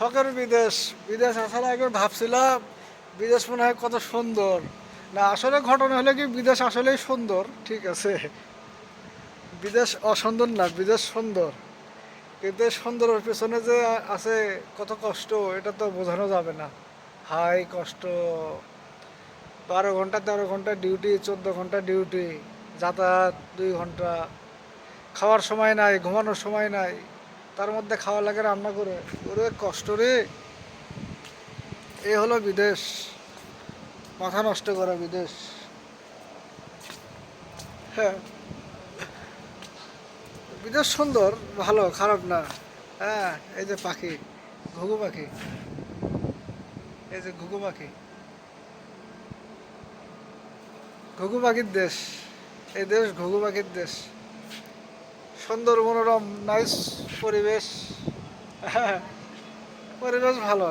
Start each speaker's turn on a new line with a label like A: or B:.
A: শখের বিদেশ। বিদেশ আসার আগে ভাবছিলাম বিদেশ মনে হয় কত সুন্দর। না, আসলে ঘটনা হলো কি, বিদেশ আসলেই সুন্দর, ঠিক আছে। বিদেশ অসুন্দর না, বিদেশ সুন্দর। কিন্তু এই সুন্দরের পেছনে যে আছে কত কষ্ট, এটা তো বোঝানো যাবে না। হাই কষ্ট। 12 ঘন্টা 13 ঘন্টা ডিউটি, 14 ঘন্টা ডিউটি, যাতায়াত 2 ঘন্টা, খাওয়ার সময় নাই, ঘুমানোর সময় নাই, তার মধ্যে খাওয়া লাগে রান্না করে। ওরে কষ্ট রে। এ হলো বিদেশ, মাথা নষ্ট করা বিদেশ। হ্যাঁ, বিদেশ সুন্দর, ভালো, খারাপ না। হ্যাঁ, এই যে পাখি, ঘুঘু পাখি, এই যে ঘুঘু পাখি, ঘুঘু পাখির দেশ। এই দেশ ঘুঘু পাখির দেশ। সুন্দর মনোরম নাইস পরিবেশ। হ্যাঁ, পরিবেশ ভালো।